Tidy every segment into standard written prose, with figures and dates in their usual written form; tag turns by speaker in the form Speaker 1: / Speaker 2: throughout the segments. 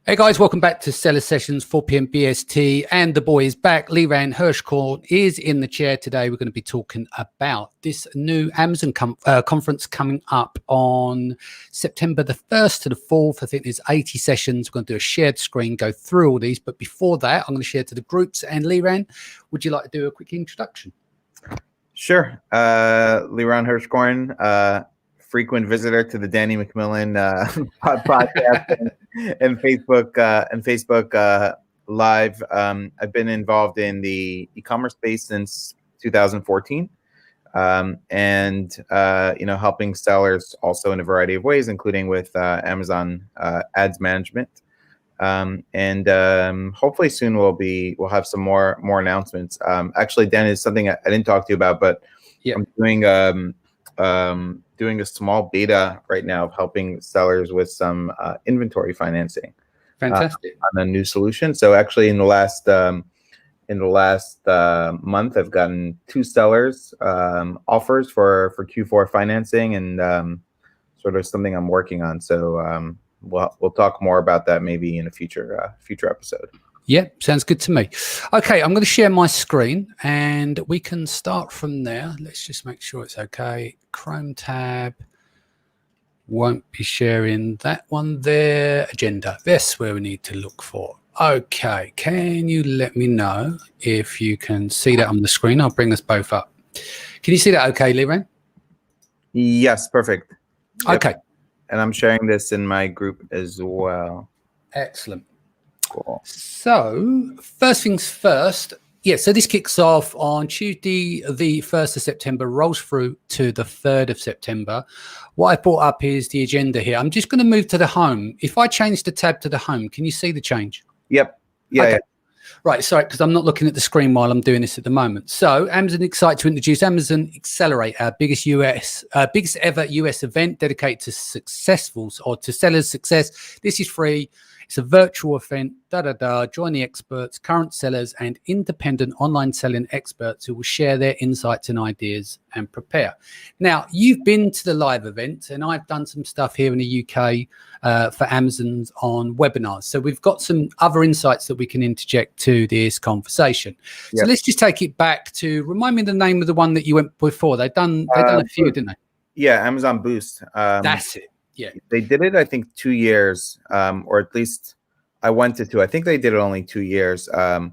Speaker 1: Hey guys, welcome back to Seller Sessions, 4 p.m. BST, and the boy is back. Liran Hirschkorn is in the chair today. We're going to be talking about this new Amazon conference coming up on September the 1st to the 4th. I think there's 80 sessions. We're going to do a shared screen, go through all these. But before that, I'm going to share to the groups. And Liran, would you like to do a quick introduction?
Speaker 2: Sure. Liran Hirschkorn, frequent visitor to the Danny McMillan podcast and Facebook Live. I've been involved in the e-commerce space since 2014, and helping sellers also in a variety of ways, including with Amazon ads management. Hopefully soon we'll have some more announcements. Actually, Dan, is something I didn't talk to you about, but yeah. I'm doing a small beta right now of helping sellers with some inventory financing.
Speaker 1: Fantastic.
Speaker 2: On a new solution. So actually, in the last month, I've gotten 2 sellers offers for Q4 financing, and sort of something I'm working on. So we'll talk more about that maybe in a future episode.
Speaker 1: Yeah, sounds good to me. Okay, I'm going to share my screen and we can start from there. Let's just make sure it's okay. Chrome tab. Won't be sharing that one there. Agenda. That's where we need to look for. Okay, can you let me know if you can see that on the screen? I'll bring us both up. Can you see that okay, Liran?
Speaker 2: Yes, perfect.
Speaker 1: Yep. Okay.
Speaker 2: And I'm sharing this in my group as well.
Speaker 1: Excellent.
Speaker 2: Cool.
Speaker 1: So first things first. Yeah, so this kicks off on Tuesday, the 1st of September, rolls through to the 3rd of September. What I brought up is the agenda here. I'm just going to move to the home. If I change the tab to the home, can you see the change?
Speaker 2: Yep. Yeah.
Speaker 1: Okay.
Speaker 2: Yeah.
Speaker 1: Right, sorry, because I'm not looking at the screen while I'm doing this at the moment. So Amazon excited to introduce Amazon Accelerate, our biggest ever US event dedicated to sellers' success. This is free. It's a virtual event, Join the experts, current sellers, and independent online selling experts who will share their insights and ideas and prepare. Now, you've been to the live event, and I've done some stuff here in the UK for Amazon's on webinars. So we've got some other insights that we can interject to this conversation. Yep. So let's just take it back to remind me the name of the one that you went before. They've done a few, didn't they?
Speaker 2: Yeah, Amazon Boost.
Speaker 1: That's it. Yeah,
Speaker 2: they did it, I think, 2 years, or at least I went to 2. I think they did it only 2 years. The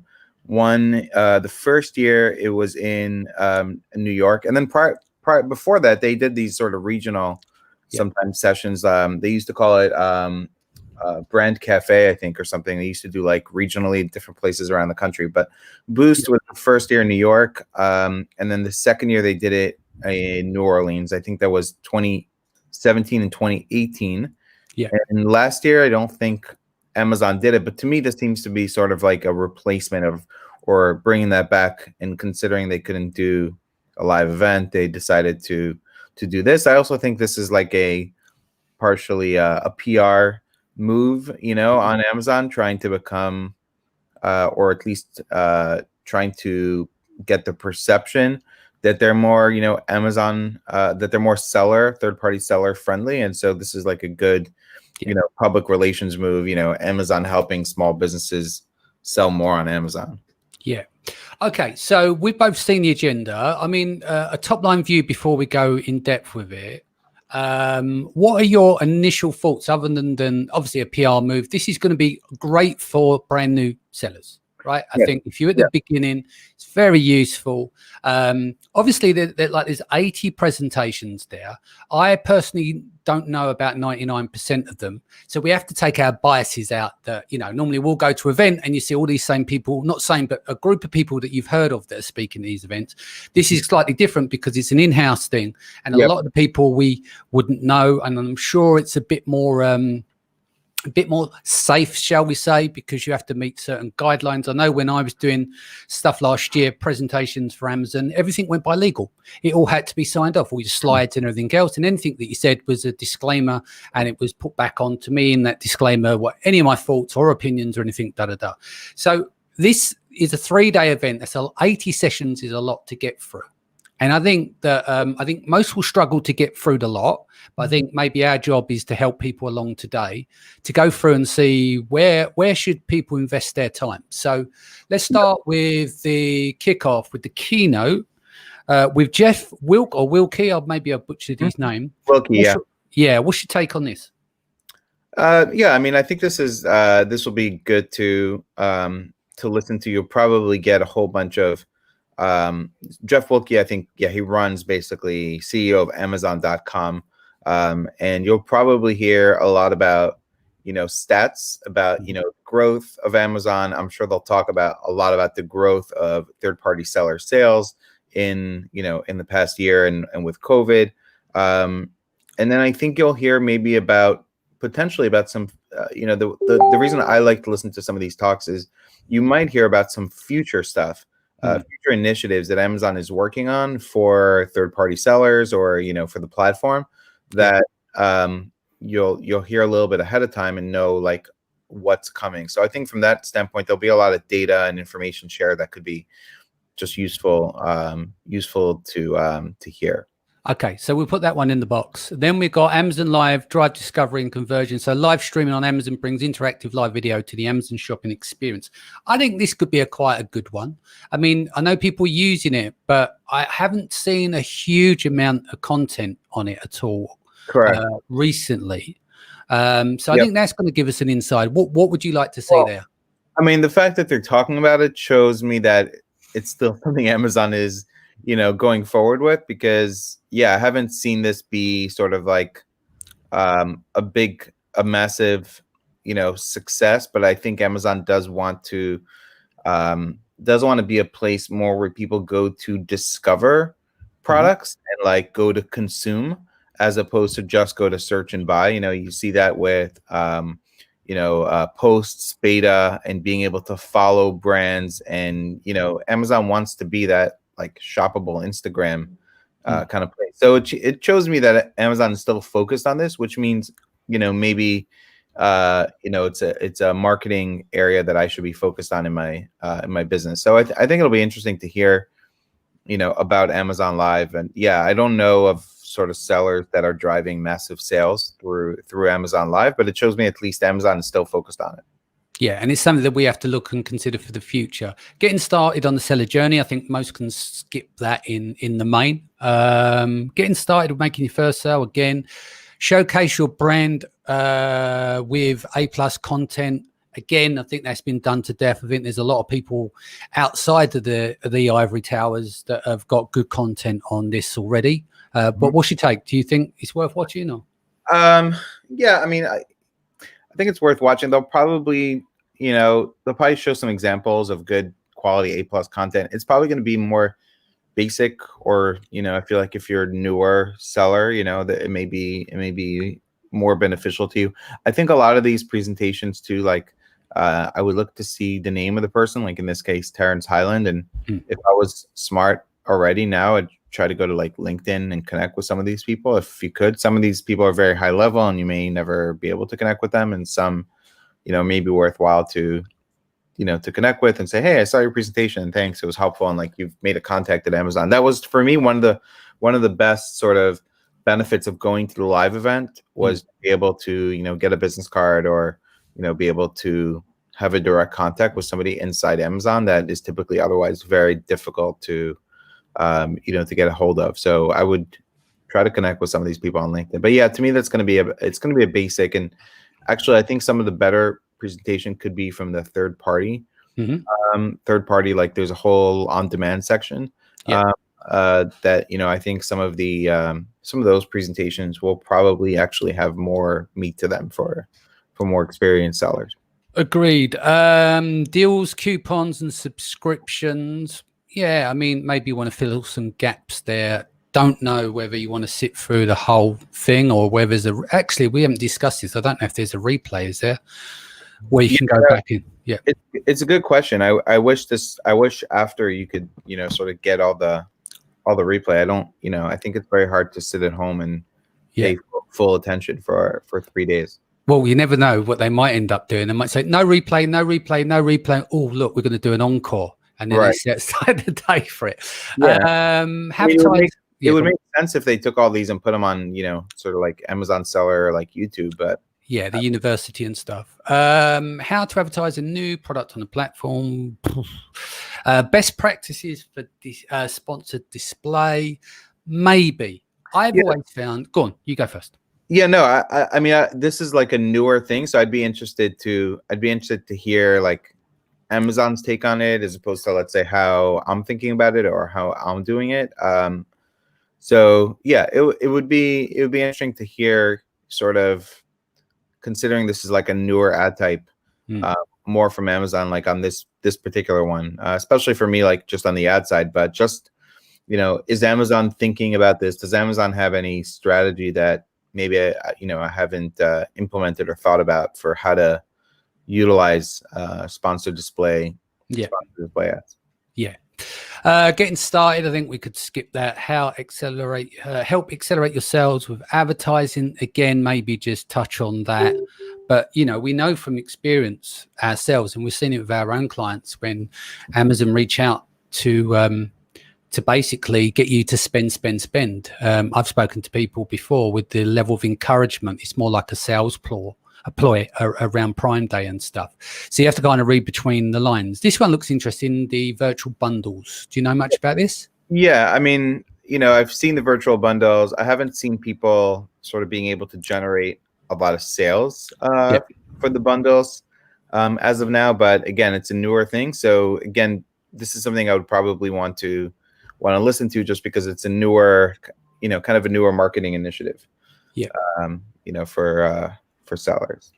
Speaker 2: first year it was in New York, and then prior before that, they did these sort of regional, sometimes sessions. They used to call it Brand Cafe, I think, or something. They used to do like regionally different places around the country. But Boost was the first year in New York, and then the second year they did it in New Orleans. I think that was 2017 and 2018.
Speaker 1: Yeah.
Speaker 2: And last year, I don't think Amazon did it, but to me, this seems to be sort of like a replacement of, or bringing that back. And considering they couldn't do a live event, they decided to do this. I also think this is like a partially a PR move, on Amazon, trying to become, or at least trying to get the perception that they're more, Amazon, that they're more third-party seller friendly. And so this is like a good, public relations move, Amazon helping small businesses sell more on Amazon.
Speaker 1: Yeah. Okay. So we've both seen the agenda. I mean, a top line view before we go in depth with it. What are your initial thoughts other than obviously a PR move? This is going to be great for brand new sellers. Right. I think if you're at the beginning, it's very useful. Obviously, there's 80 presentations there. I personally don't know about 99% of them. So we have to take our biases out that, normally we'll go to an event and you see all these same people, not same, but a group of people that you've heard of that are speaking at these events. This is slightly different because it's an in-house thing. And a lot of the people we wouldn't know. And I'm sure it's a bit more safe, shall we say, because you have to meet certain guidelines. I know when I was doing stuff last year, presentations for Amazon, everything went by legal. It all had to be signed off, all your slides and everything else. And anything that you said was a disclaimer, and it was put back on to me in that disclaimer, what any of my thoughts or opinions or anything, So this is a 3-day event. That's 80 sessions is a lot to get through. And I think that I think most will struggle to get through the lot, but I think maybe our job is to help people along today to go through and see where should people invest their time. So let's start with the kickoff with the keynote with Jeff Wilke. Maybe I butchered his name.
Speaker 2: Wilke,
Speaker 1: yeah. What's your take on this?
Speaker 2: Yeah, I mean, I think this will be good to listen to. You'll probably get a whole bunch of Jeff Wilke. I think, he runs basically CEO of Amazon.com, and you'll probably hear a lot about stats about growth of Amazon. I'm sure they'll talk about a lot about the growth of third-party seller sales in the past year and with COVID, and then I think you'll hear maybe potentially about some, the reason I like to listen to some of these talks is you might hear about some future stuff, future initiatives that Amazon is working on for third-party sellers or, for the platform that you'll hear a little bit ahead of time and know like what's coming. So I think from that standpoint, there'll be a lot of data and information shared that could be just useful to hear.
Speaker 1: Okay, so we'll put that one in the box. Then we've got Amazon Live, drive discovery and conversion. So live streaming on Amazon brings interactive live video to the Amazon shopping experience. I think this could be quite a good one. I mean, I know people using it, but I haven't seen a huge amount of content on it at all.
Speaker 2: Correct.
Speaker 1: Recently. So I think that's going to give us an insight. What would you like to say there?
Speaker 2: I mean, the fact that they're talking about it shows me that it's still something Amazon is going forward with, because I haven't seen this be sort of like a massive success, but I think Amazon does want to be a place more where people go to discover products and like go to consume as opposed to just go to search and buy. You see that with posts, beta, and being able to follow brands, and Amazon wants to be that like shoppable Instagram kind of place. So it shows me that Amazon is still focused on this, which means maybe it's a marketing area that I should be focused on in my business. So I think it'll be interesting to hear about Amazon Live. And I don't know of sort of sellers that are driving massive sales through Amazon Live, but it shows me at least Amazon is still focused on it.
Speaker 1: Yeah, and it's something that we have to look and consider for the future. Getting started on the seller journey, I think most can skip that in the main. Getting started with making your first sale, again, showcase your brand with A+ content. Again, I think that's been done to death. I think there's a lot of people outside of the ivory towers that have got good content on this already. But what's your take? Do you think it's worth watching? Or?
Speaker 2: Yeah, I mean, I think it's worth watching. They'll probably show some examples of good quality A+ content. It's probably going to be more basic, or I feel like if you're a newer seller, that it may be more beneficial to you. I think a lot of these presentations too, like I would look to see the name of the person, like in this case Terrence Highland, and if I was smart already now, I'd try to go to like LinkedIn and connect with some of these people if you could. Some of these people are very high level and you may never be able to connect with them, and some may be worthwhile to connect with and say, hey, I saw your presentation and thanks, it was helpful, and like you've made a contact at Amazon. That was for me one of the best sort of benefits of going to the live event was to be able to get a business card, or be able to have a direct contact with somebody inside Amazon that is typically otherwise very difficult to to get a hold of. So I would try to connect with some of these people on LinkedIn. But to me, that's going to be a basic. And actually, I think some of the better presentation could be from the third party. Like there's a whole on-demand section that I think some of those presentations will probably actually have more meat to them for more experienced sellers.
Speaker 1: Agreed. Deals, coupons, and subscriptions. Yeah, I mean, maybe you want to fill some gaps there. Don't know whether you want to sit through the whole thing or whether there's actually, we haven't discussed this. I don't know if there's a replay, is there, where you can go back in? Yeah,
Speaker 2: it's a good question. I wish after you could, sort of get all the replay. I don't, I think it's very hard to sit at home and pay full attention for 3 days.
Speaker 1: Well, you never know what they might end up doing. They might say, no replay, no replay, no replay. Oh, look, we're going to do an encore. and then
Speaker 2: Right.
Speaker 1: they set aside the day for it.
Speaker 2: Yeah.
Speaker 1: Have
Speaker 2: It would
Speaker 1: time.
Speaker 2: make,
Speaker 1: Yeah,
Speaker 2: it would
Speaker 1: go on.
Speaker 2: make sense if they took all these and put them on, sort of like Amazon Seller or like YouTube. But
Speaker 1: Yeah, the university and stuff. How to advertise a new product on the platform. Best practices for sponsored display. Maybe. I've
Speaker 2: Yeah.
Speaker 1: always found. Go on, you go first.
Speaker 2: yeah, no, I mean, this is like a newer thing, so I'd be interested to hear like Amazon's take on it, as opposed to, let's say, how I'm thinking about it or how I'm doing it. So yeah, it would be interesting to hear, sort of, considering this is like a newer ad type, more from Amazon, like on this particular one, especially for me, like just on the ad side. But just, is Amazon thinking about this? Does Amazon have any strategy that maybe I haven't implemented or thought about for how to utilize sponsored display ads?
Speaker 1: Yeah. Getting started, I think we could skip that. How help accelerate your sales with advertising. Again, maybe just touch on that. But we know from experience ourselves, and we've seen it with our own clients, when Amazon reach out to basically get you to spend. I've spoken to people before with the level of encouragement. It's more like a sales ploy around Prime Day and stuff. So you have to kind of read between the lines. This one looks interesting, the virtual bundles. Do you know much about this?
Speaker 2: Yeah, I mean, I've seen the virtual bundles. I haven't seen people sort of being able to generate a lot of sales for the bundles as of now. But again, it's a newer thing. So again, this is something I would probably want to listen to, just because it's a newer, kind of a newer marketing initiative.
Speaker 1: Yeah.
Speaker 2: For sellers.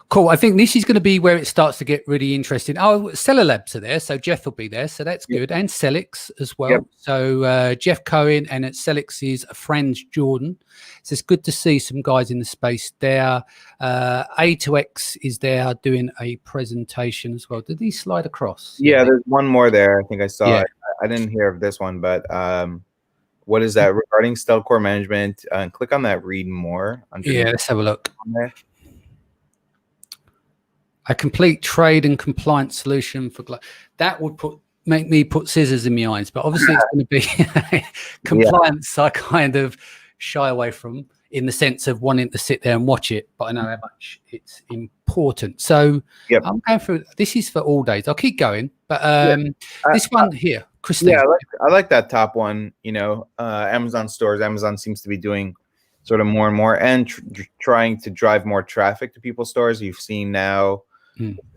Speaker 1: Cool. I think this is going to be where it starts to get really interesting. Oh, Seller Labs are there, so Jeff will be there, so that's good, and Celix as well.
Speaker 2: Yep.
Speaker 1: So Jeff Cohen, and at Celix is Franz Jordan. So it's good to see some guys in the space there. A2X is there doing a presentation as well. Did he slide across?
Speaker 2: Yeah, there's one more there. I think I saw
Speaker 1: Yeah.
Speaker 2: it. I didn't hear of this one, but what is that regarding Stelcore management? Click on that. Read more.
Speaker 1: Yeah, let's have a look.
Speaker 2: On there.
Speaker 1: A complete trade and compliance solution for that would make me put scissors in my eyes, but obviously it's going to be compliance. I kind of shy away from, in the sense of wanting to sit there and watch it, but I know how much it's important. So I'm going through. This is for all days. I'll keep going, but this one here, Christine.
Speaker 2: Yeah, I like that top one. Amazon stores. Amazon seems to be doing sort of more and more, and trying to drive more traffic to people's stores. You've seen now,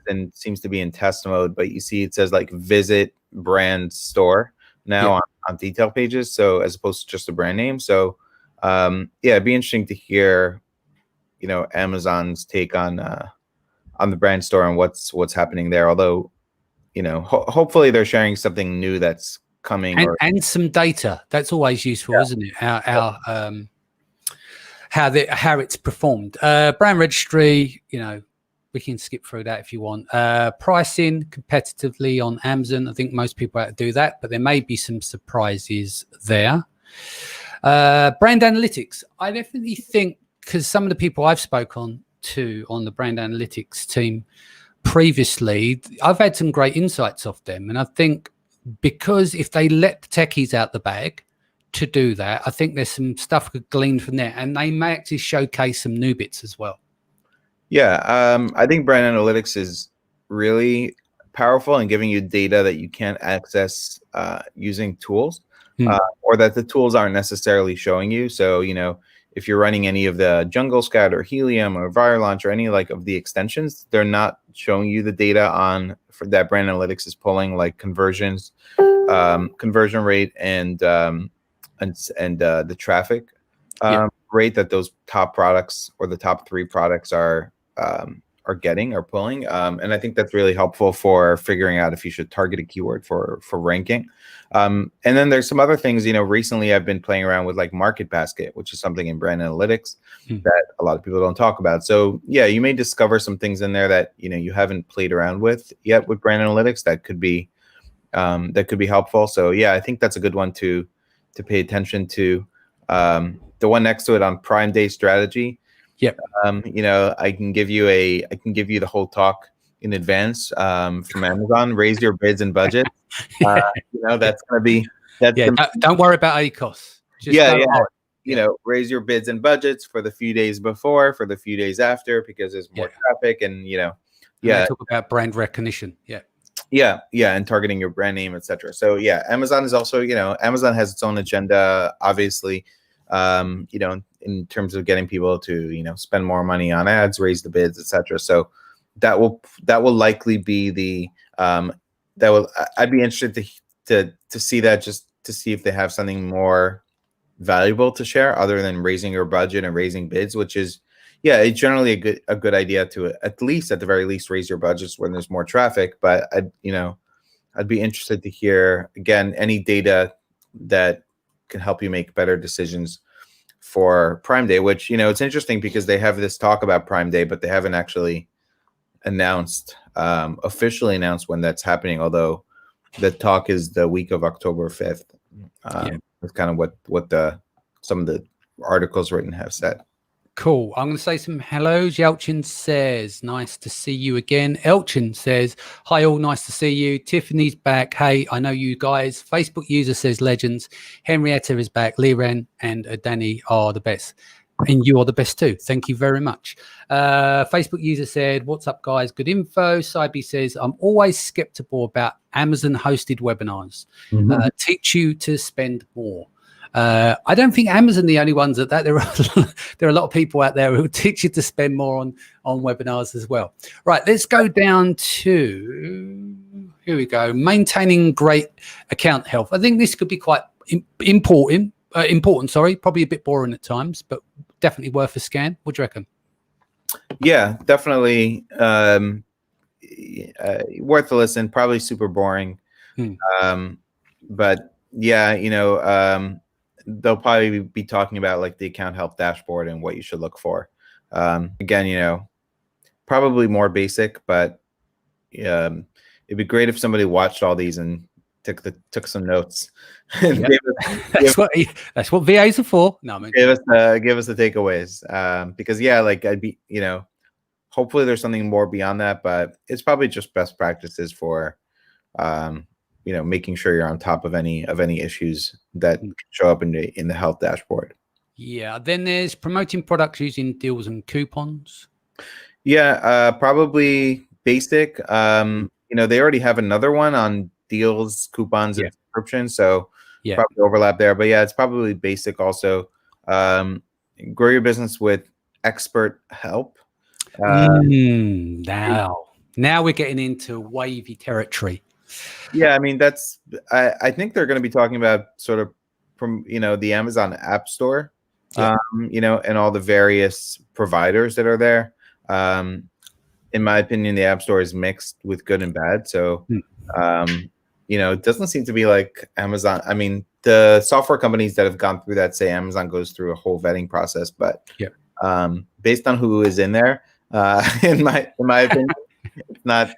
Speaker 2: and seems to be in test mode, but you see it says like visit brand store now on detail pages, so as opposed to just a brand name. So it'd be interesting to hear Amazon's take on the brand store and what's happening there. Although hopefully they're sharing something new that's coming,
Speaker 1: and some data. That's always useful, isn't it? Our how it's performed. Brand registry, we can skip through that if you want. Pricing competitively on Amazon. I think most people have to do that, but there may be some surprises there. Brand analytics. I definitely think, because some of the people I've spoken to on the brand analytics team previously, I've had some great insights off them. And I think, because if they let the techies out the bag to do that, I think there's some stuff could glean from there, and they may actually showcase some new bits as well.
Speaker 2: Yeah, I think brand analytics is really powerful in giving you data that you can't access using tools, or that the tools aren't necessarily showing you. So, if you're running any of the Jungle Scout or Helium or VireLaunch or any of the extensions, they're not showing you the data for that brand analytics is pulling, like conversions, conversion rate, and the traffic rate that those top products or the top 3 products are pulling, and I think that's really helpful for figuring out if you should target a keyword for ranking. And then there's some other things. Recently I've been playing around with like Market Basket, which is something in brand analytics that a lot of people don't talk about. So yeah, you may discover some things in there that you haven't played around with yet with brand analytics that could be helpful. So yeah, I think that's a good one to pay attention to. The one next to it on Prime Day strategy.
Speaker 1: Yep.
Speaker 2: I can give you the whole talk. in advance from Amazon. Raise your bids and budget. That's going to be
Speaker 1: don't worry about ACOS. Just
Speaker 2: raise your bids and budgets for the few days before, for the few days after, because there's more traffic, and
Speaker 1: talk about brand recognition.
Speaker 2: And targeting your brand name, etc. So Amazon is also, Amazon has its own agenda, obviously, in terms of getting people to, spend more money on ads, raise the bids, etc. So that will likely be I'd be interested to see that, just to see if they have something more valuable to share other than raising your budget and raising bids, which is it's generally a good idea to, at the very least, raise your budgets when there's more traffic. But I'd be interested to hear, again, any data that can help you make better decisions for Prime Day, which, it's interesting because they have this talk about Prime Day, but they haven't actually officially announced when that's happening, although the talk is the week of October 5th. That's kind of what some of the articles written have said.
Speaker 1: Cool. I'm going to say some hellos. Yelchin says, nice to see you again. Elchin says, hi all, nice to see you. Tiffany's back. Hey, I know you guys. Facebook user says legends. Henrietta is back. Liren and Danny are the best. And you are the best too. Thank you very much. Facebook user said, what's up, guys? Good info. Saibi says, I'm always skeptical about Amazon hosted webinars. Teach you to spend more. I don't think Amazon are the only ones at that. There are a lot of people out there who teach you to spend more on webinars as well. Right, let's go down to, here we go, maintaining great account health. I think this could be quite important, probably a bit boring at times, but definitely worth a scan. What do you reckon?
Speaker 2: Yeah, definitely worth a listen. Probably super boring. But they'll probably be talking about like the account health dashboard and what you should look for. Again, probably more basic, but it'd be great if somebody watched all these and took some notes.
Speaker 1: That's what VAs are for. No, I mean,
Speaker 2: give us the takeaways. Because I'd be, hopefully there's something more beyond that, but it's probably just best practices for making sure you're on top of any issues that show up in the health dashboard.
Speaker 1: Yeah. Then there's promoting products using deals and coupons.
Speaker 2: Yeah, probably basic. They already have another one on deals, coupons, and subscriptions, so probably overlap there. But it's probably basic also. Grow your business with expert help.
Speaker 1: Now we're getting into wavy territory.
Speaker 2: Yeah, I mean, I think they're going to be talking about sort of from, the Amazon App Store, and all the various providers that are there. In my opinion, the App Store is mixed with good and bad. So, it doesn't seem to be like Amazon. I mean, the software companies that have gone through that say Amazon goes through a whole vetting process, but based on who is in there, in my opinion, it's not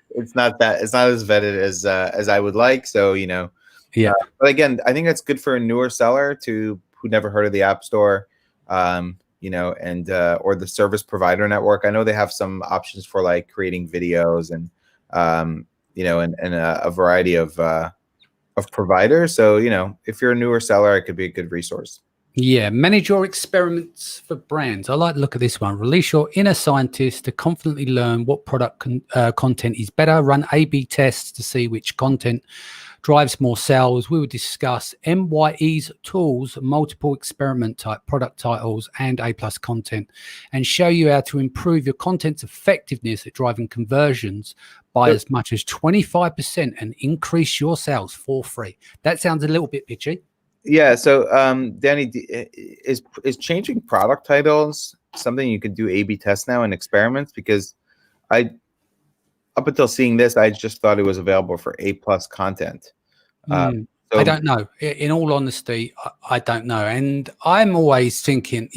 Speaker 2: as vetted as I would like. So, but again, I think that's good for a newer seller who never heard of the App Store, and or the service provider network. I know they have some options for like creating videos and and a variety of providers. So, if you're a newer seller, it could be a good resource.
Speaker 1: Yeah, manage your experiments for brands. I like to look at this one. Release your inner scientist to confidently learn what product content is better. Run A/B tests to see which content drives more sales. We will discuss MYE's tools, multiple experiment type product titles, and A+ content, and show you how to improve your content's effectiveness at driving conversions by as much as 25% and increase your sales for free. That sounds a little bit pitchy.
Speaker 2: Yeah. So, Danny, is changing product titles something you could do A/B tests now and experiments? Because up until seeing this, I just thought it was available for A+ content.
Speaker 1: So I don't know. In all honesty, I don't know. And I'm always thinking,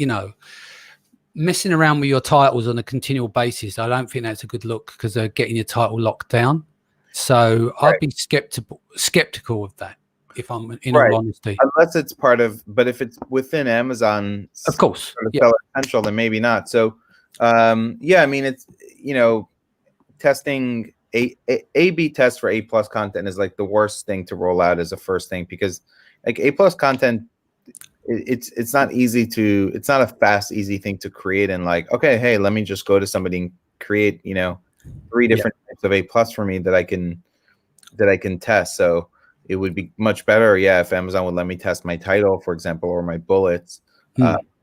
Speaker 1: messing around with your titles on a continual basis, I don't think that's a good look because they're getting your title locked down. So I'd be skeptical of that. If I'm in all honesty,
Speaker 2: unless it's but if it's within Amazon,
Speaker 1: of course,
Speaker 2: seller potential, then maybe not. So, I mean, it's testing A/B test for A+ content is like the worst thing to roll out as a first thing, because like A+ content, it's not easy to, it's not a fast, easy thing to create. And like, okay, hey, let me just go to somebody and create, 3 different types of A+ for me that I can test. So it would be much better, if Amazon would let me test my title, for example, or my bullets,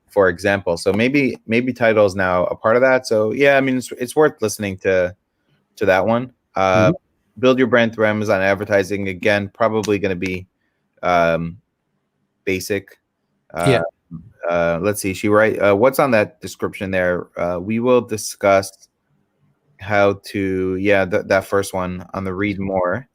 Speaker 2: for example. So maybe title is now a part of that. So I mean, it's worth listening to that one. Build your brand through Amazon advertising. Again, probably going to be basic. Let's see. What's on that description there? We will discuss how to, that first one on the read more.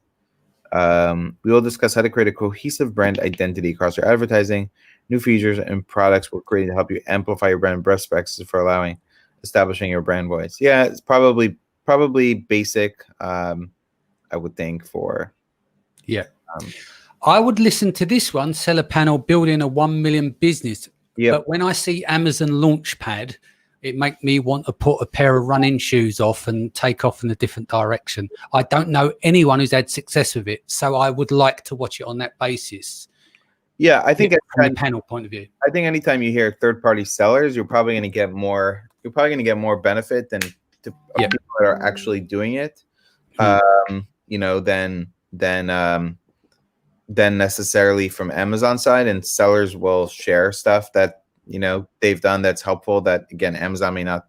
Speaker 2: We will discuss how to create a cohesive brand identity across your advertising. New features and products we're creating to help you amplify your brand, best practices for establishing your brand voice. Yeah, it's probably basic. I would think for.
Speaker 1: I would listen to this one, Seller Panel, building a 1 million business. But when I see Amazon Launchpad, it make me want to put a pair of running shoes off and take off in a different direction. I don't know anyone who's had success with it, so I would like to watch it on that basis.
Speaker 2: Yeah, I think
Speaker 1: from the panel point of view.
Speaker 2: I think anytime you hear third-party sellers, you're probably going to get more. You're probably going to get more benefit than people that are actually doing it. Than necessarily from Amazon side, and sellers will share stuff that they've done that's helpful that again Amazon may not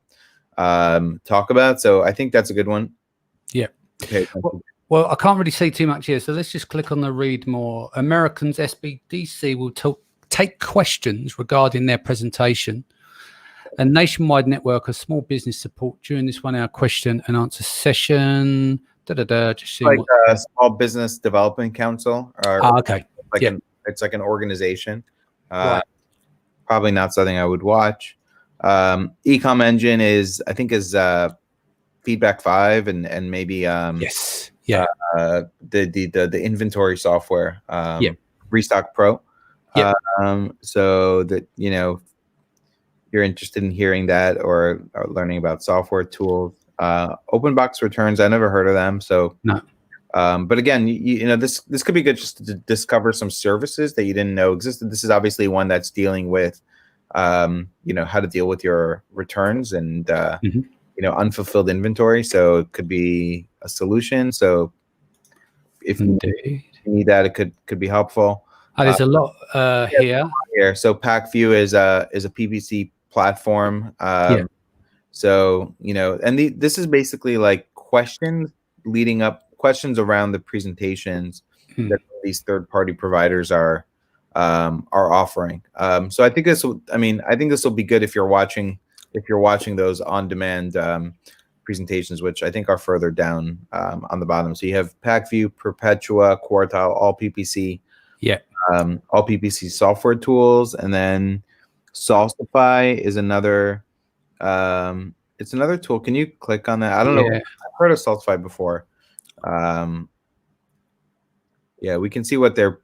Speaker 2: talk about. So I think that's a good one. Okay.
Speaker 1: Well, I can't really see too much here, so let's just click on the read more. Americans SBDC will take questions regarding their presentation. A nationwide network of small business support during this 1 hour question and answer session. Just
Speaker 2: like a small business development council.
Speaker 1: Okay.
Speaker 2: It's like an organization.
Speaker 1: Right.
Speaker 2: Probably not something I would watch. Ecom Engine is Feedback 5 and maybe
Speaker 1: yes.
Speaker 2: The inventory software. Restock Pro. So that you're interested in hearing that or learning about software tools. Open box returns, I never heard of them. So
Speaker 1: no.
Speaker 2: But again, this could be good just to discover some services that you didn't know existed. This is obviously one that's dealing with how to deal with your returns and unfulfilled inventory. So it could be a solution. So if you need that, it could be helpful.
Speaker 1: There's a lot here.
Speaker 2: So PackView is a PPC platform. So and this is basically like questions around the presentations that these third-party providers are offering. So I think this will be good if you're watching those on-demand presentations, which I think are further down on the bottom. So you have PackView, Perpetua, Quartile, all PPC. All PPC software tools, and then Salsify is another. It's another tool. Can you click on that? I don't know. I've heard of Salsify before. We can see what their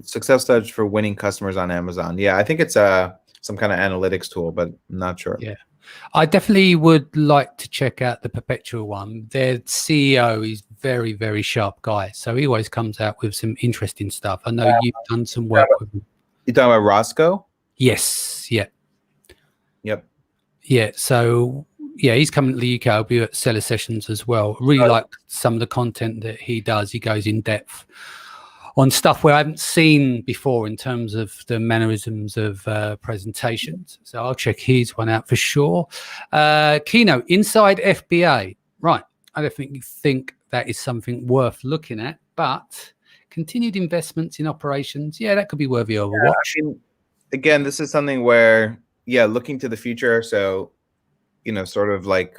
Speaker 2: success studies for winning customers on Amazon. I think it's some kind of analytics tool, but I'm not sure.
Speaker 1: I definitely would like to check out the Perpetual one. Their CEO is very, very sharp guy, so he always comes out with some interesting stuff. I know you've done some work with him.
Speaker 2: You talking about Roscoe?
Speaker 1: Yes. Yep. So he's coming to the UK. I'll be at Seller Sessions as well. Really like some of the content that he does. He goes in depth on stuff where I haven't seen before in terms of the mannerisms of presentations. So I'll check his one out for sure. Keynote, Inside FBA. Right. I definitely think that is something worth looking at, but continued investments in operations, that could be worthy of a watch.
Speaker 2: Again, this is something where, looking to the future. So, sort of like,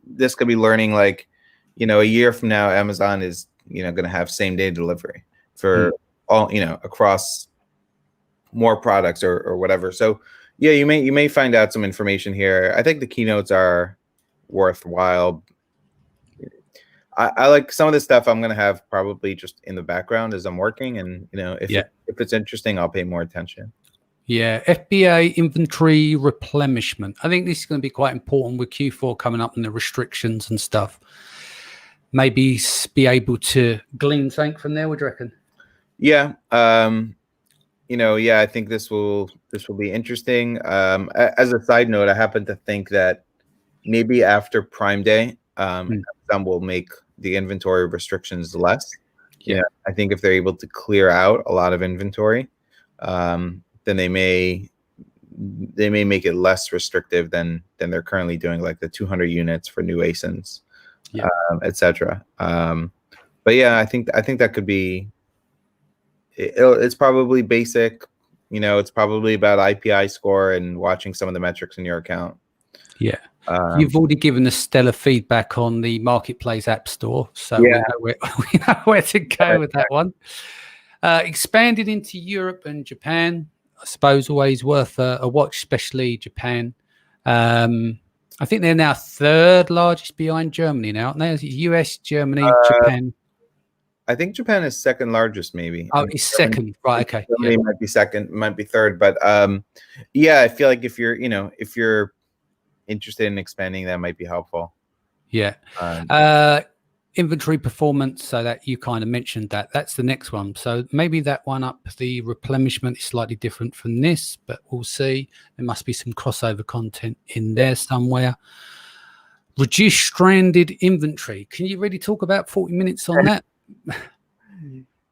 Speaker 2: this could be learning like, a year from now, Amazon is, going to have same day delivery for all, across more products or whatever. So you may find out some information here. I think the keynotes are worthwhile. I like some of this stuff I'm going to have probably just in the background as I'm working. And, if it's interesting, I'll pay more attention.
Speaker 1: FBA inventory replenishment. I think this is going to be quite important with Q4 coming up and the restrictions and stuff. maybe be able to glean something from there. What do you reckon?
Speaker 2: Yeah. I think this will be interesting. As a side note, I happen to think that maybe after Prime Day, Amazon will make the inventory restrictions less.
Speaker 1: Yeah.
Speaker 2: I think if they're able to clear out a lot of inventory, then they may make it less restrictive than they're currently doing, like the 200 units for new ASINs, etc. But yeah, I think that could be. It's probably basic. It's probably about IPI score and watching some of the metrics in your account.
Speaker 1: Yeah. You've already given us stellar feedback on the Marketplace App Store, so we know where to go with that one. Expanded into Europe and Japan, I suppose, always worth a watch, especially Japan. I think they're now third largest behind Germany now, aren't they? US, Germany, Japan.
Speaker 2: I think Japan is second largest, maybe.
Speaker 1: Oh, it's second, right? Okay.
Speaker 2: Germany might be second, might be third, but I feel like if you're interested in expanding, that might be helpful.
Speaker 1: Yeah. Inventory performance, so that you kind of mentioned that's the next one. So maybe that one up, the replenishment is slightly different from this, but we'll see. There must be some crossover content in there somewhere. Reduce stranded inventory. Can you really talk about 40 minutes on that?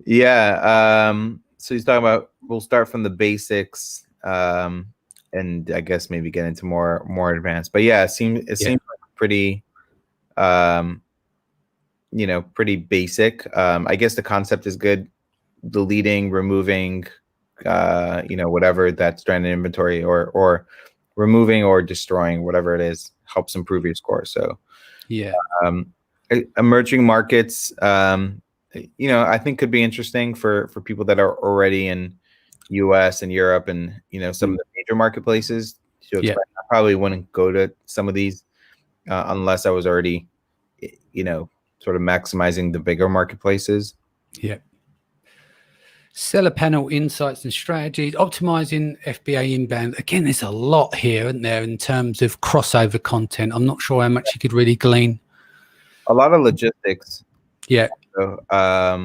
Speaker 2: Yeah. So he's talking about, we'll start from the basics, and I guess maybe get into more advanced. But yeah, it seems like pretty pretty basic. I guess the concept is good. Deleting, removing, whatever that stranded inventory or removing or destroying, whatever it is, helps improve your score. So
Speaker 1: yeah.
Speaker 2: Emerging markets, I think could be interesting for people that are already in US and Europe and, some of the major marketplaces. I probably wouldn't go to some of these unless I was already, sort of maximizing the bigger marketplaces.
Speaker 1: Yeah. Seller panel insights and strategies, optimizing FBA inbound. Again, there's a lot here, isn't there, in terms of crossover content? I'm not sure how much you could really glean.
Speaker 2: A lot of logistics.
Speaker 1: Yeah.
Speaker 2: So, I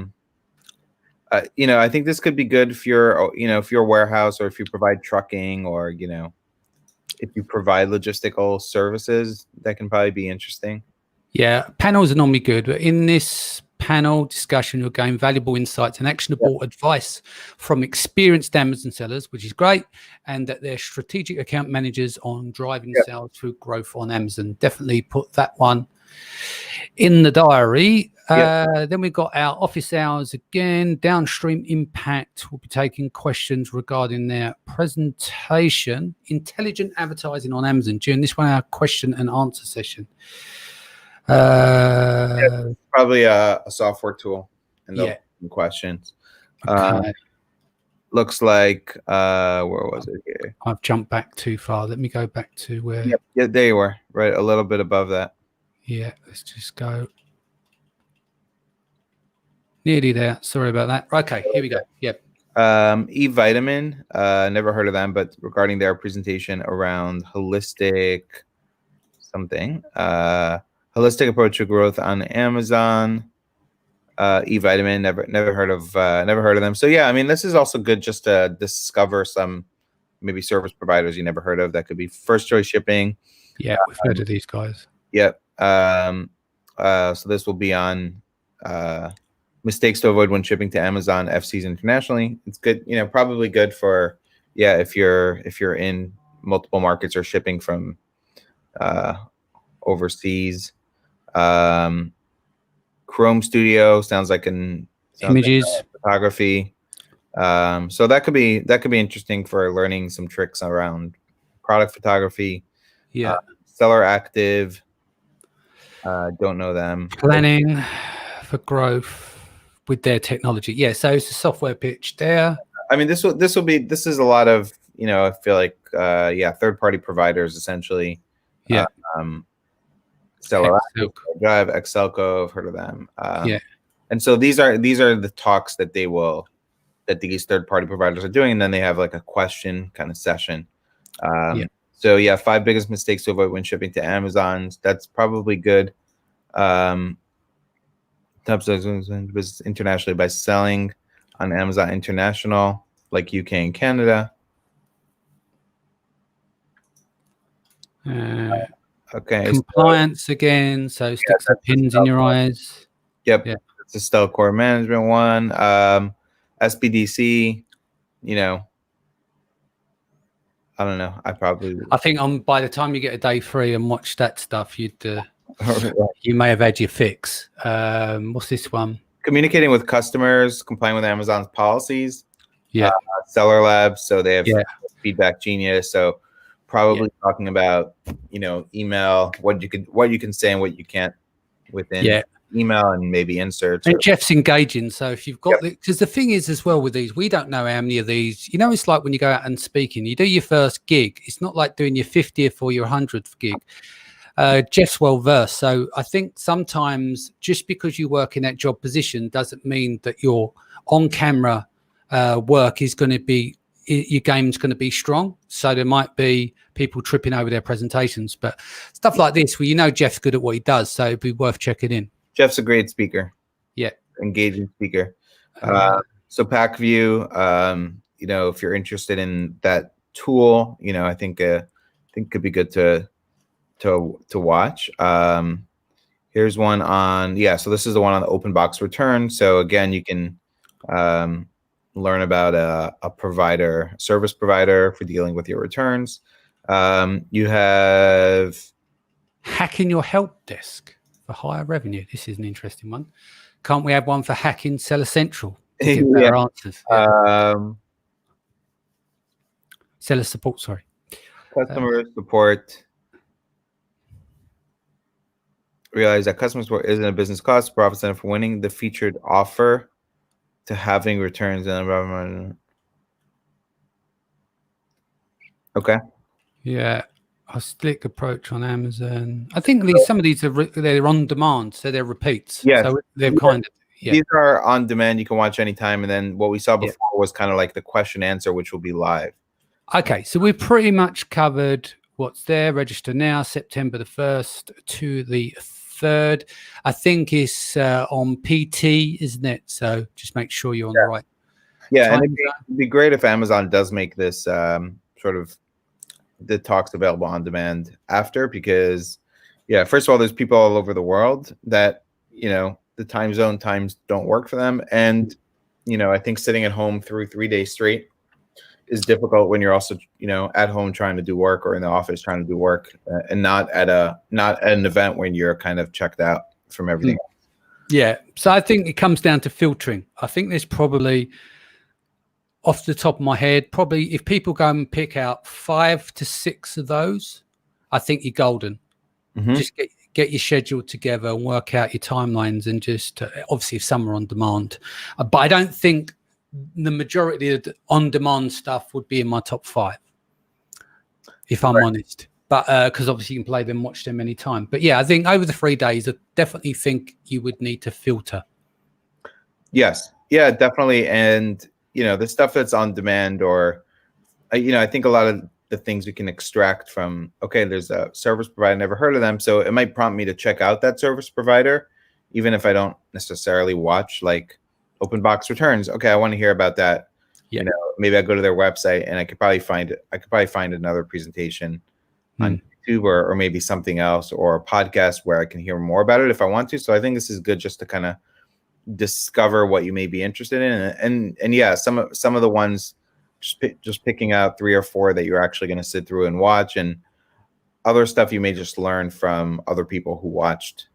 Speaker 2: think this could be good if you're a warehouse, or if you provide trucking, or, if you provide logistical services, that can probably be interesting.
Speaker 1: Yeah, panels are normally good, but in this panel discussion, you'll gain valuable insights and actionable advice from experienced Amazon sellers, which is great, and that they're strategic account managers on driving sales through growth on Amazon. Definitely put that one in the diary. Then we've got our office hours again. Downstream Impact will be taking questions regarding their presentation, Intelligent Advertising on Amazon, during this one, our question and answer session.
Speaker 2: Probably a software tool and the questions.
Speaker 1: Okay.
Speaker 2: Looks like where was it here?
Speaker 1: I've jumped back too far. Let me go back to where.
Speaker 2: Yeah, there you were, right, a little bit above that.
Speaker 1: Yeah, let's just go. Nearly there. Sorry about that. Okay, here we go. Yep.
Speaker 2: eVitamin, never heard of them, but regarding their presentation around holistic approach to growth on Amazon. eVitamin, never heard of them. So yeah, I mean, this is also good just to discover some maybe service providers you never heard of that could be first choice shipping.
Speaker 1: Yeah, we've heard of these guys.
Speaker 2: Yep. So this will be on mistakes to avoid when shipping to Amazon FCs internationally. It's good, probably good for if you're in multiple markets or shipping from overseas. Chrome Studio sounds like
Speaker 1: images,
Speaker 2: photography. So that could be interesting for learning some tricks around product photography.
Speaker 1: Yeah.
Speaker 2: Seller Active. Don't know them.
Speaker 1: Planning for growth with their technology. Yeah. So it's a software pitch there.
Speaker 2: I mean, this is a lot of, I feel like, third-party providers essentially.
Speaker 1: Yeah.
Speaker 2: Seller Drive, Excelco, I've heard of them. And so these are the talks that these third-party providers are doing, and then they have like a question kind of session. So 5 biggest mistakes to avoid when shipping to Amazon. That's probably good. top sellers business internationally by selling on Amazon International, like UK and Canada. Okay.
Speaker 1: Compliance again. So stick some pins in your eyes.
Speaker 2: Yep.
Speaker 1: Yeah.
Speaker 2: It's a Stealth Core Management one. SBDC, you know, I don't know.
Speaker 1: I think by the time you get a day free and watch that stuff, you may have had your fix. What's this one?
Speaker 2: Communicating with customers, complying with Amazon's policies.
Speaker 1: Yeah.
Speaker 2: Seller Labs. So they have Feedback Genius. So probably talking about, email, what you can say and what you can't within email, and maybe inserts.
Speaker 1: And Jeff's engaging. So if you've got because the thing is as well with these, we don't know how many of these, it's like when you go out and speaking, you do your first gig. It's not like doing your 50th or your 100th gig. Jeff's well versed. So I think sometimes just because you work in that job position doesn't mean that your on camera work is going to be, your game's going to be strong. So there might be people tripping over their presentations, but stuff like this where Jeff's good at what he does, so it'd be worth checking in.
Speaker 2: Jeff's a great speaker.
Speaker 1: Yeah.
Speaker 2: Engaging speaker. So PackView, if you're interested in that tool, I think could be good to watch. Here's one on, so this is the one on the open box return. So again, you can learn about a service provider for dealing with your returns. You have
Speaker 1: hacking your help desk for higher revenue. This is an interesting one. Can't we have one for hacking Seller Central to get better answers? Seller support, sorry.
Speaker 2: Customer support. Realize that customer support isn't a business cost. Profit center for winning the featured offer to having returns and okay.
Speaker 1: Yeah. A slick approach on Amazon. I think some of these they're on demand, so they're repeats.
Speaker 2: Yeah,
Speaker 1: so they're
Speaker 2: these are on demand. You can watch anytime. And then what we saw before was kind of like the question answer, which will be live.
Speaker 1: Okay, so we've pretty much covered what's there. Register now, September the 1st to the 3rd. I think it's on PT, isn't it? So just make sure you're on the right.
Speaker 2: Yeah, and it'd be great if Amazon does make this sort of the talks available on demand after, because first of all, there's people all over the world that the time zone times don't work for them, and I think sitting at home through 3 days straight is difficult when you're also at home trying to do work, or in the office trying to do work, and not at an event when you're kind of checked out from everything else.
Speaker 1: Yeah, so I think it comes down to filtering. I think there's probably, off the top of my head, probably if people go and pick out 5 to 6 of those, I think you're golden. Mm-hmm. Just get your schedule together and work out your timelines, and just obviously if some are on demand. But I don't think the majority of the on-demand stuff would be in my top 5, if I'm honest. But because obviously you can play them, watch them anytime. But I think over the 3 days, I definitely think you would need to filter.
Speaker 2: Yes. Yeah, definitely. And the stuff that's on demand, or, I think a lot of the things we can extract from, there's a service provider, never heard of them. So it might prompt me to check out that service provider, even if I don't necessarily watch like open box returns. Okay, I want to hear about that. Yeah. Maybe I go to their website and I could probably find another presentation on YouTube, or maybe something else, or a podcast where I can hear more about it if I want to. So I think this is good just to kind of discover what you may be interested in, and some of the ones, just picking out 3 or 4 that you're actually going to sit through and watch, and other stuff you may just learn from other people who watched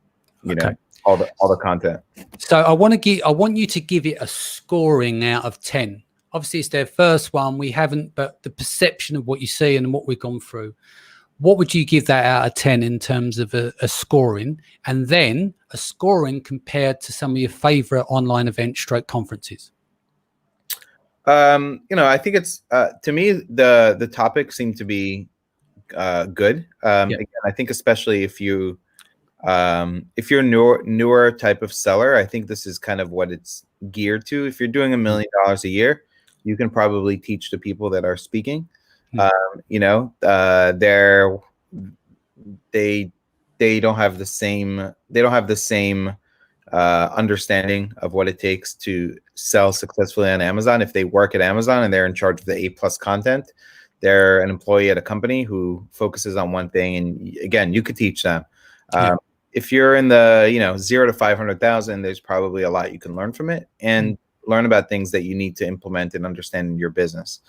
Speaker 2: all the content.
Speaker 1: So I want you to give it a scoring out of 10. Obviously it's their first one, we haven't, but the perception of what you see and what we've gone through, what would you give that out of 10 in terms of a scoring, and then a scoring compared to some of your favorite online events / conferences?
Speaker 2: I think it's to me the topics seem to be good. Again, I think especially if you're newer type of seller, I think this is kind of what it's geared to. If you're doing $1 million a year, you can probably teach the people that are speaking. They don't have the same understanding of what it takes to sell successfully on Amazon. If they work at Amazon and they're in charge of the A+ content, they're an employee at a company who focuses on one thing. And again, you could teach them. If you're in the 0 to 500,000, there's probably a lot you can learn from it and learn about things that you need to implement and understand in your business.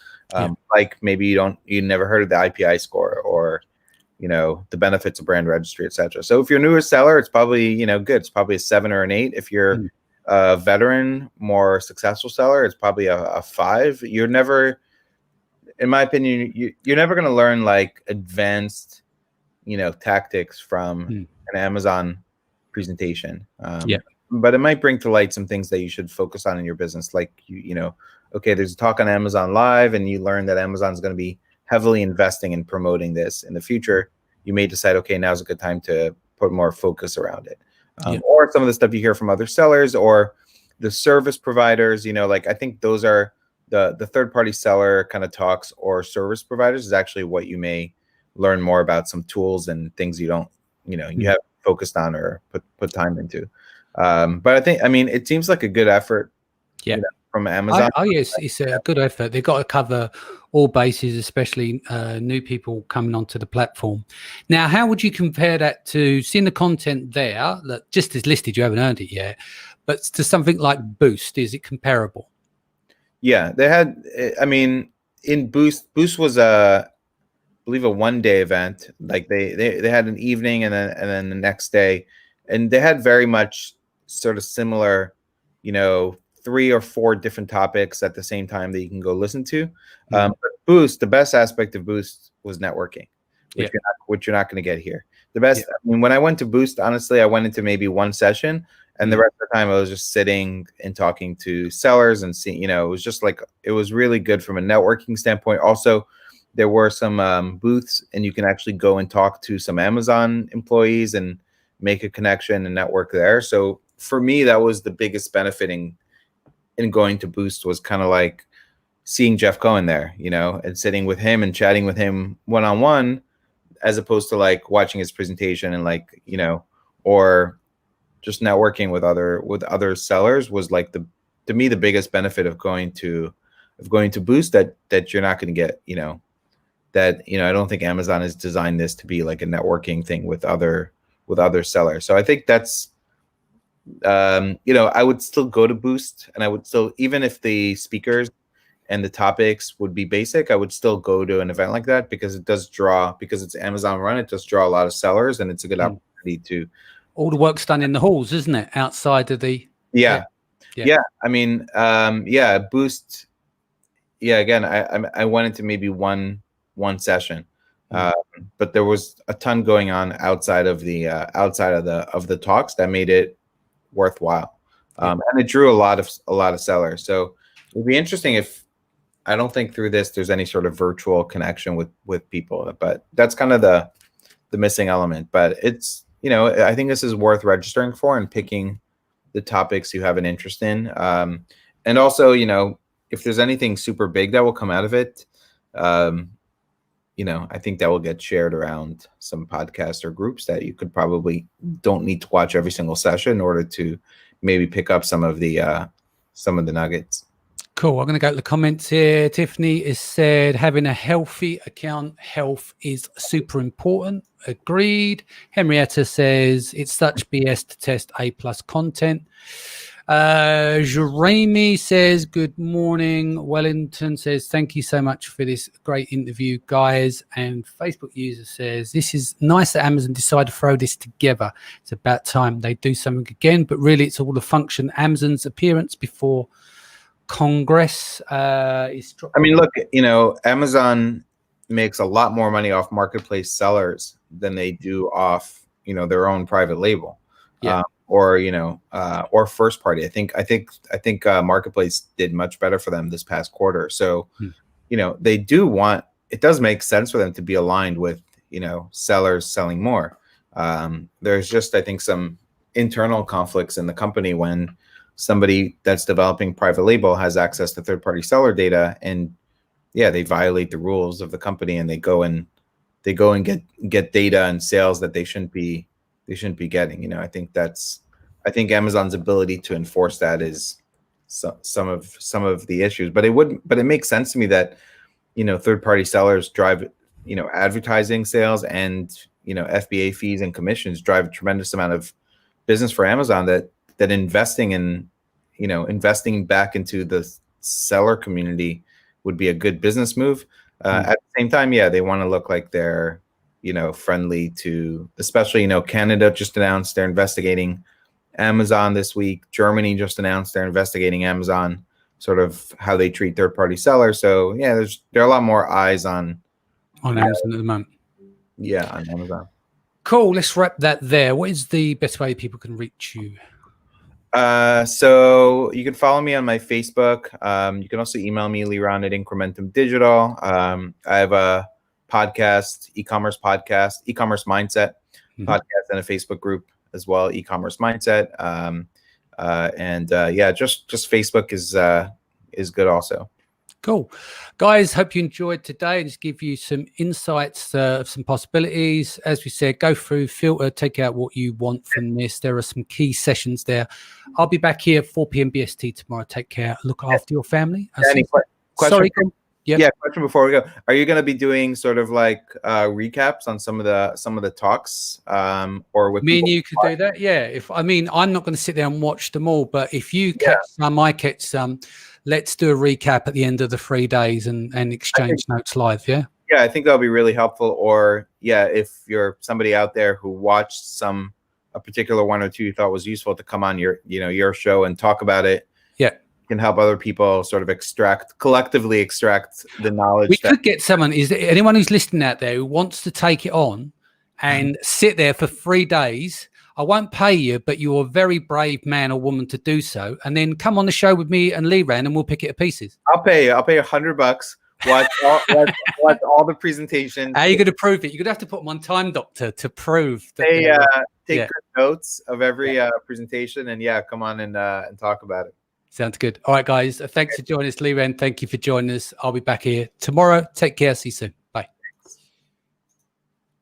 Speaker 2: Like maybe you never heard of the IPI score, or the benefits of brand registry, etc. So if you're a newer seller, it's probably good. It's probably a 7 or an 8. If you're a veteran, more successful seller, it's probably a 5. You're never, in my opinion, you're never going to learn like advanced tactics from an Amazon presentation. But it might bring to light some things that you should focus on in your business. Like okay, there's a talk on Amazon Live, and you learn that Amazon's going to be heavily investing in promoting this in the future. You may decide, okay, now's a good time to put more focus around it. Or some of the stuff you hear from other sellers or the service providers, like I think those are the third-party seller kind of talks or service providers is actually what you may learn more about, some tools and things you don't, you haven't focused on or put time into. But I mean, it seems like a good effort from Amazon.
Speaker 1: Yes, it's a good effort. They've got to cover all bases, especially new people coming onto the platform. Now, how would you compare that to seeing the content there that just is listed, you haven't earned it yet, but to something like Boost? Is it comparable?
Speaker 2: Yeah, they had, I mean, in Boost was I believe a 1-day event. Like they had an evening and then the next day, and they had very much sort of similar, 3 or 4 different topics at the same time that you can go listen to. But Boost, the best aspect of Boost was networking, which you're not going to get here. The best, I mean, when I went to Boost, honestly, I went into maybe one session, and the rest of the time I was just sitting and talking to sellers and seeing, it was just like, it was really good from a networking standpoint. Also, there were some booths, and you can actually go and talk to some Amazon employees and make a connection and network there. So for me, that was the biggest benefiting in going to Boost, was kind of like seeing Jeff Cohen there, and sitting with him and chatting with him one-on-one, as opposed to like watching his presentation and like, or just networking with other sellers was like to me, the biggest benefit of going to Boost that you're not going to get, that, I don't think Amazon has designed this to be like a networking thing with other sellers. So I think that's, I would still go to Boost, and I would still, even if the speakers and the topics would be basic, I would still go to an event like that, because it does draw, because it's Amazon run, it does draw a lot of sellers, and it's a good opportunity to.
Speaker 1: All the work's done in the halls, isn't it? Outside of the.
Speaker 2: Yeah. I mean, Boost. Yeah. Again, I went into maybe one session, but there was a ton going on outside of the talks that made it worthwhile, and it drew a lot of sellers. So it'd be interesting if, I don't think through this there's any sort of virtual connection with people, but that's kind of the missing element. But it's, I think this is worth registering for and picking the topics you have an interest in, and also, if there's anything super big that will come out of it, I think that will get shared around some podcasts or groups that you could probably don't need to watch every single session in order to maybe pick up some of the nuggets.
Speaker 1: Cool. I'm going to go to the comments here. Tiffany has said, having a healthy account health is super important. Agreed. Henrietta says, it's such BS to test A+ content. Jeremy says, good morning. Wellington says, thank you so much for this great interview, guys. And Facebook user says, this is nice that Amazon decided to throw this together. It's about time they do something again, but really it's all the function. Amazon's appearance before Congress is. I
Speaker 2: mean, look, Amazon makes a lot more money off marketplace sellers than they do off, their own private label. Or first party. I think marketplace did much better for them this past quarter. So, they do want, it does make sense for them to be aligned with, sellers selling more. There's just, I think, some internal conflicts in the company when somebody that's developing private label has access to third-party seller data, and they violate the rules of the company, and they go and get data and sales that they shouldn't be getting. I think that's I think Amazon's ability to enforce that is some of the issues. But it makes sense to me that, third-party sellers drive, advertising sales and, FBA fees and commissions drive a tremendous amount of business for Amazon, that investing back into the seller community would be a good business move. At the same time, yeah, they want to look like they're, friendly to, especially, Canada just announced they're investigating Amazon this week. Germany just announced they're investigating Amazon, sort of how they treat third-party sellers. So yeah, there are a lot more eyes on
Speaker 1: Amazon at the moment.
Speaker 2: Yeah, on Amazon.
Speaker 1: Cool. Let's wrap that there. What is the best way people can reach you?
Speaker 2: So you can follow me on my Facebook. You can also email me, Liran at Incrementum Digital. I have a podcast, e-commerce mindset podcast, and a Facebook group as well, e-commerce mindset. Just Facebook is good also.
Speaker 1: Cool. Guys, hope you enjoyed today. Just give you some insights of some possibilities. As we said, go through, filter, take out what you want from this. There are some key sessions there. I'll be back here at 4 p.m. BST tomorrow. Take care. Look after your family.
Speaker 2: Any question?
Speaker 1: Sorry.
Speaker 2: Yeah, question before we go. Are you going to be doing sort of like recaps on some of the talks, or with
Speaker 1: me and you could do that? Yeah. I'm not going to sit there and watch them all, but if you catch some, I catch some. Let's do a recap at the end of the 3 days and exchange notes live. Yeah.
Speaker 2: Yeah, I think that'll be really helpful. Or if you're somebody out there who watched a particular one or two you thought was useful, to come on your show and talk about it. Yeah. Can help other people sort of collectively extract the knowledge.
Speaker 1: We could get someone, is there anyone who's listening out there who wants to take it on and sit there for 3 days? I won't pay you, but you're a very brave man or woman to do so. And then come on the show with me and Liran, and we'll pick it to pieces.
Speaker 2: I'll pay you $100. Watch all the presentations.
Speaker 1: How are you going to prove it? You're going to have to put them on Time Doctor to prove that.
Speaker 2: Take good notes of every presentation, and come on and talk about it.
Speaker 1: Sounds good. All right, guys. Thanks for joining us, Liran. Thank you for joining us. I'll be back here tomorrow. Take care. See you soon.